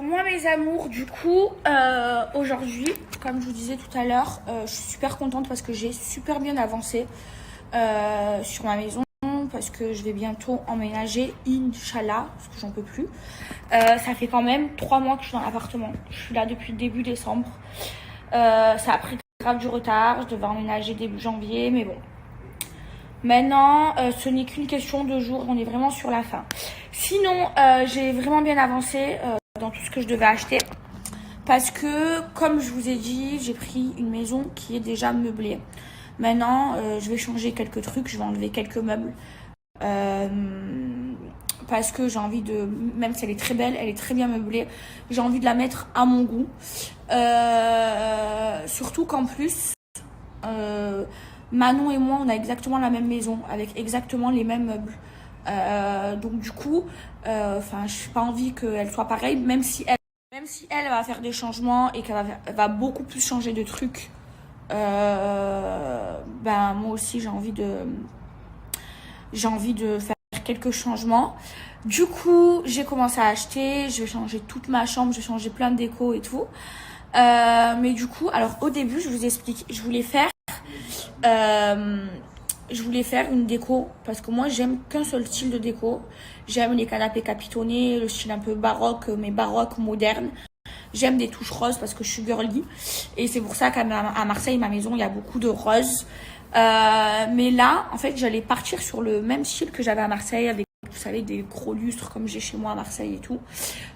Moi mes amours, du coup, aujourd'hui, comme je vous disais tout à l'heure, je suis super contente parce que j'ai super bien avancé sur ma maison, parce que je vais bientôt emménager, Inch'Allah, parce que j'en peux plus. Ça fait quand même 3 mois que je suis dans l'appartement. Je suis là depuis début décembre. Ça a pris grave du retard, je devais emménager début janvier, mais bon. Maintenant, ce n'est qu'une question de jours, on est vraiment sur la fin. Sinon, j'ai vraiment bien avancé dans tout ce que je devais acheter. Parce que, comme je vous ai dit, j'ai pris une maison qui est déjà meublée. Maintenant, je vais changer quelques trucs, je vais enlever quelques meubles. Parce que j'ai envie de, même si elle est très belle, elle est très bien meublée, j'ai envie de la mettre à mon goût. Surtout qu'en plus, Manon et moi, on a exactement la même maison, avec exactement les mêmes meubles. Donc du coup, je n'ai pas envie qu'elle soit pareille, même si elle va faire des changements et qu'elle va beaucoup plus changer de trucs. Moi aussi, j'ai envie de faire quelques changements. Du coup, j'ai commencé à acheter, je vais changer toute ma chambre, je vais changer plein de déco et tout. Mais du coup, alors au début, je vous explique, je voulais faire une déco parce que moi j'aime qu'un seul style de déco. J'aime les canapés capitonnés, le style un peu baroque, mais baroque moderne. J'aime des touches roses parce que je suis girly et c'est pour ça qu'à Marseille, ma maison, il y a beaucoup de roses. Mais là, en fait, j'allais partir sur le même style que j'avais à Marseille avec, vous savez, des gros lustres comme j'ai chez moi à Marseille et tout,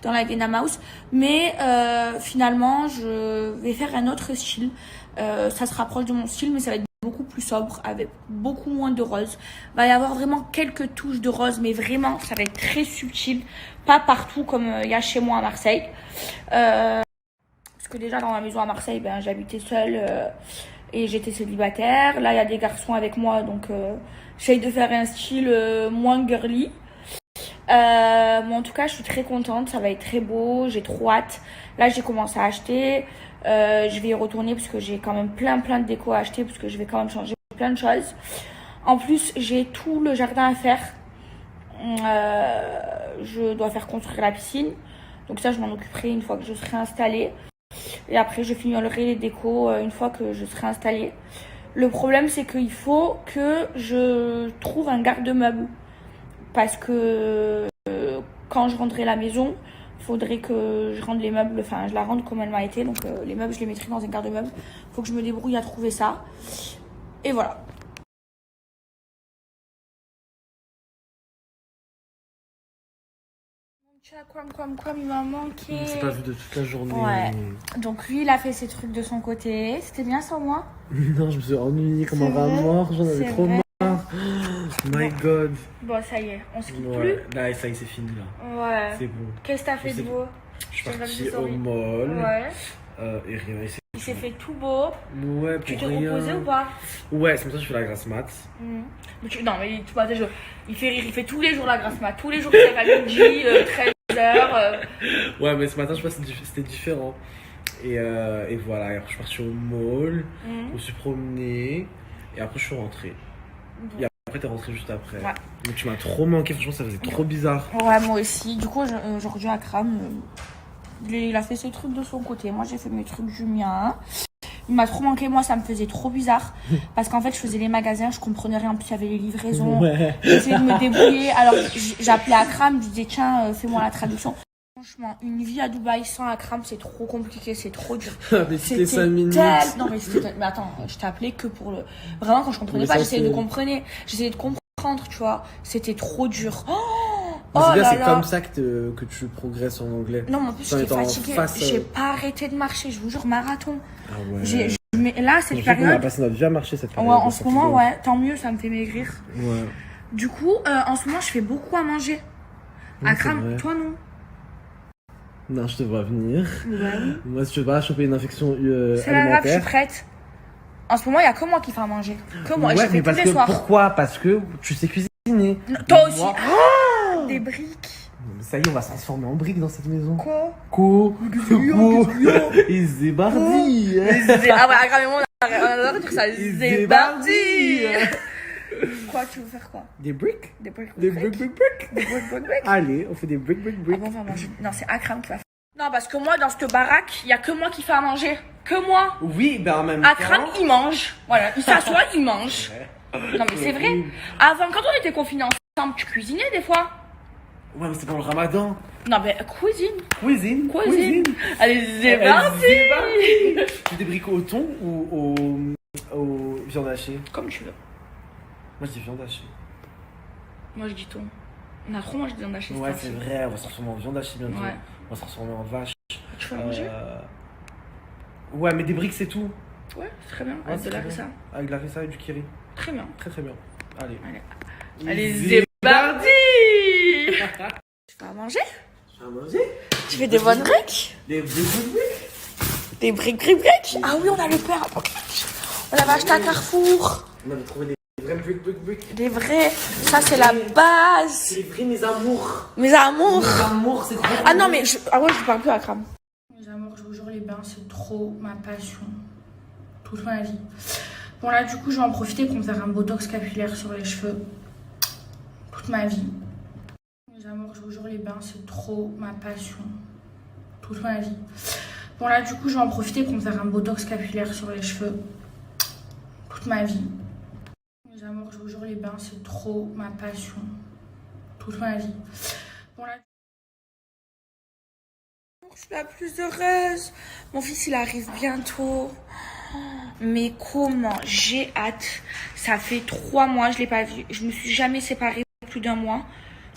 dans la Vienna House. Mais finalement, je vais faire un autre style. Ça se rapproche de mon style, mais ça va être beaucoup plus sobre, avec beaucoup moins de rose. Il va y avoir vraiment quelques touches de rose, mais vraiment, ça va être très subtil. Pas partout comme il y a chez moi à Marseille. Parce que déjà, dans ma maison à Marseille, j'habitais seule et j'étais célibataire. Là, il y a des garçons avec moi, donc j'essaye de faire un style moins girly. Mais en tout cas, je suis très contente. Ça va être très beau. J'ai trop hâte. Là, j'ai commencé à acheter. Je vais y retourner parce que j'ai quand même plein de déco à acheter parce que je vais quand même changer plein de choses. En plus, j'ai tout le jardin à faire. Je dois faire construire la piscine. Donc ça, je m'en occuperai une fois que je serai installée. Et après, je finirai les décos une fois que je serai installée. Le problème, c'est qu'il faut que je trouve un garde-meuble. Parce que quand je rendrai la maison, il faudrait que je rende les meubles, je la rende comme elle m'a été. Donc les meubles, je les mettrai dans un garde-meuble. Il faut que je me débrouille à trouver ça. Et voilà. Quoi, il m'a manqué. On s'est pas vu de toute la journée. Ouais. Donc lui, il a fait ses trucs de son côté. C'était bien sans moi? Non, je me suis ennuyée comme un rat mort. J'en avais trop marre. My God. Bon, ça y est, on se quitte Ouais. plus. Là, ça y est, c'est fini là. Ouais. C'est bon. Qu'est-ce que t'as fait de beau? Je suis parti au mall. Ouais. Et rien. Il s'est fait tout beau. Ouais, pour Tu t'es rien. reposé ou pas? Ouais, c'est comme ça que je fais la grasse mat. Non, mais tu vois, il fait rire, il fait tous les jours la grasse mat. Tous les jours, il fait à midi, 13h. Ouais, mais ce matin, je sais pas, c'était différent. Et voilà, et après, je suis parti au mall. Je me suis promené. Et après, je suis rentré. Et après, t'es rentré juste après. Ouais. Donc, tu m'as trop manqué, franchement, ça faisait trop bizarre. Ouais, moi aussi. Du coup, aujourd'hui, Akram, il a fait ses trucs de son côté. Moi, j'ai fait mes trucs du mien. Il m'a trop manqué, moi ça me faisait trop bizarre parce qu'en fait je faisais les magasins, je comprenais rien, en plus il y avait les livraisons, j'essayais de me débrouiller, alors j'appelais Akram, je disais tiens fais-moi la traduction. Franchement, une vie à Dubaï sans Akram c'est trop compliqué, c'est trop dur. Mais c'était 5 minutes. Non mais attends, je t'ai appelé que pour le... Vraiment quand je comprenais pas, j'essayais de comprendre, tu vois, c'était trop dur. C'est comme ça que tu progresses en anglais. Non, mais en plus, j'étais fatiguée. J'ai pas arrêté de marcher, je vous jure, marathon. Ah ouais. Mais là, cette période. On a passé notre vie à marcher cette période. Ouais, en ce moment, ouais, tant mieux, ça me fait maigrir. Ouais. Du coup, en ce moment, je fais beaucoup à manger. Akram, toi, non? Non, je te vois venir. Ouais. Moi, si tu veux pas choper une infection c'est pas grave, je suis prête. En ce moment, il y a que moi qui fais à manger. Que moi, je fais tous les soirs. Pourquoi? Parce que tu sais cuisiner. Non, toi aussi. Des briques. Ça y est, on va se transformer en briques dans cette maison. Quoi? Ils zébardillent. Ah ouais, Akram et moi, on a dire ça. Ils zébardillent. Quoi, tu veux faire quoi? Des briques? Des briques. Des briques. Des briques. Allez, on fait des briques. Ah bon, on va manger. Non, c'est Akram qui va faire. Non, parce que moi, dans cette baraque, il y a que moi qui fais à manger. Que moi. Oui, ben en même Akram, temps. il mange. Voilà, il s'assoit, il mange. Non, mais c'est vrai. Avant, quand on était confinés ensemble, tu cuisinais des fois. Ouais, mais c'était pendant le ramadan. Non, mais cuisine. Cuisine. Allez, c'est parti. Tu des briques au thon ou au viande hachée? Comme tu veux. Moi, je dis viande hachée. Moi, je dis ton. On a trop mangé de viande hachée. Ouais, c'est vrai, on va se transformer en viande hachée bientôt. Ouais. On va se transformer en vache. Tu veux manger? Ouais, mais des briques, c'est tout. Ouais, c'est très bien. Ouais, Avec de la très bien. rissa. Avec de la rissa et du kiri. Très bien. Très très bien. Allez. Allez, c'est parti. Tu vas manger? Je vais manger. Tu fais des bonnes briques? Des briques. Des briques. Ah oui, on a le pain. On l'avait acheté à Carrefour. On avait trouvé des vrais briques. Des vrais. Ça, c'est la base. C'est les vrais, mes amours. Mes amours. Mes amours, c'est trop. Ah non, mais ah ouais, je parle plus à Akram. Mes amours, je vous jure, les bains, c'est trop ma passion. Toute ma vie. Bon, là, du coup, je vais en profiter pour me faire un botox capillaire sur les cheveux. Toute ma vie. Mes amours, je vous jure, les bains, c'est trop ma passion. Toute ma vie. Bon, là, du coup, je vais en profiter pour me faire un botox capillaire sur les cheveux. Toute ma vie. Mes amours, je vous jure, les bains, c'est trop ma passion. Toute ma vie. Bon, là. Je suis la plus heureuse. Mon fils, il arrive bientôt. Mais comment j'ai hâte. Ça fait 3 mois, je l'ai pas vu. Je me suis jamais séparée plus d'1 mois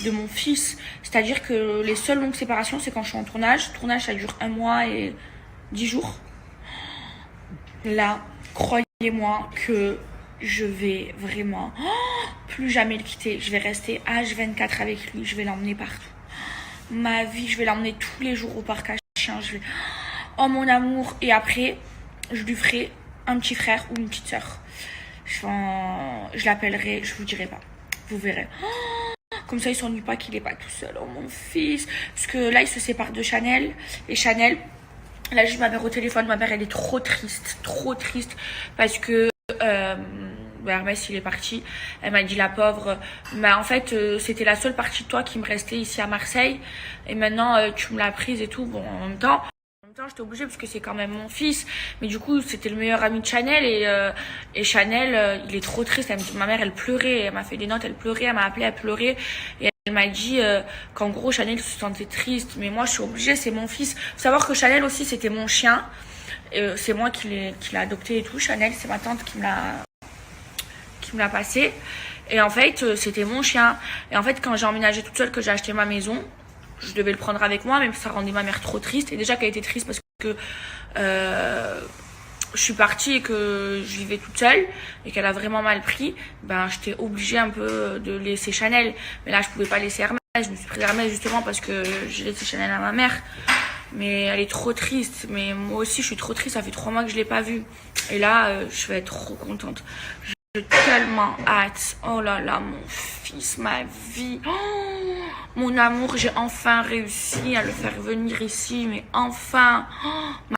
de mon fils. C'est-à-dire que les seules longues séparations, c'est quand je suis en tournage. Le tournage, ça dure 1 mois et 10 jours. Là, croyez-moi que je vais vraiment plus jamais le quitter. Je vais rester H24 avec lui. Je vais l'emmener partout. Ma vie, je vais l'emmener tous les jours au parc à chiens. Je vais... Oh mon amour. Et après, je lui ferai un petit frère ou une petite sœur. Je l'appellerai, je vous dirai pas. Vous verrez. Comme ça, il s'ennuie pas qu'il est pas tout seul. Oh mon fils. Parce que là, il se sépare de Chanel. Et Chanel, là, j'ai ma mère au téléphone. Ma mère, elle est trop triste. Trop triste. Parce que Hermès, il est parti. Elle m'a dit, la pauvre, mais en fait, c'était la seule partie de toi qui me restait ici à Marseille. Et maintenant, tu me l'as prise et tout. Bon, en même temps, j'étais obligée parce que c'est quand même mon fils. Mais du coup, c'était le meilleur ami de Chanel. Et Chanel, il est trop triste. Ma mère, elle pleurait. Elle m'a fait des notes, elle pleurait. Elle m'a appelée, elle pleurait. Et elle m'a dit qu'en gros, Chanel se sentait triste. Mais moi, je suis obligée, c'est mon fils. Faut savoir que Chanel aussi, c'était mon chien. C'est moi qui l'ai adopté et tout. Chanel, c'est ma tante qui me l'a passé. Et en fait, c'était mon chien. Et en fait, quand j'ai emménagé toute seule, que j'ai acheté ma maison, je devais le prendre avec moi, mais ça rendait ma mère trop triste. Et déjà qu'elle était triste parce que je suis partie et que je vivais toute seule et qu'elle a vraiment mal pris, ben j'étais obligée un peu de laisser Chanel. Mais là, je pouvais pas laisser Hermès. Je me suis pris Hermès justement parce que j'ai laissé Chanel à ma mère. Mais elle est trop triste. Mais moi aussi, je suis trop triste. Ça fait 3 mois que je l'ai pas vue. Et là, je vais être trop contente. J'ai tellement hâte. Oh là là, mon fils, ma vie. Oh, mon amour, j'ai enfin réussi à le faire venir ici. Mais enfin. Oh,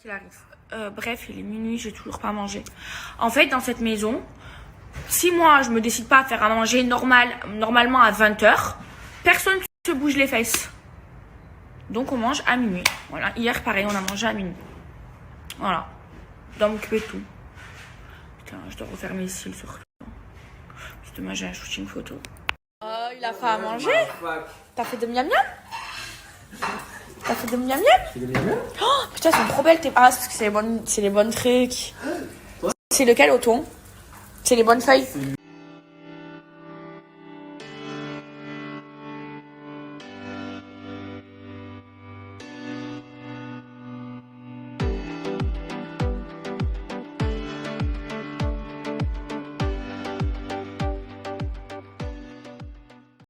qu'il arrive. Bref, il est minuit, j'ai toujours pas mangé. En fait, dans cette maison, si moi, je me décide pas à faire à manger normalement à 20h, personne ne se bouge les fesses. Donc, on mange à minuit. Voilà. Hier, pareil, on a mangé à minuit. Voilà. Je dois m'occuper de tout. Putain, je dois refaire mes cils surtout. Parce que j'ai un shooting photo. Oh, il a fait à manger. T'as fait de miam miam? T'as fait de miam miam? Oh, putain, elles sont trop belles tes... Ah, c'est parce que c'est les bonnes trucs. C'est lequel au thon? C'est les bonnes feuilles? C'est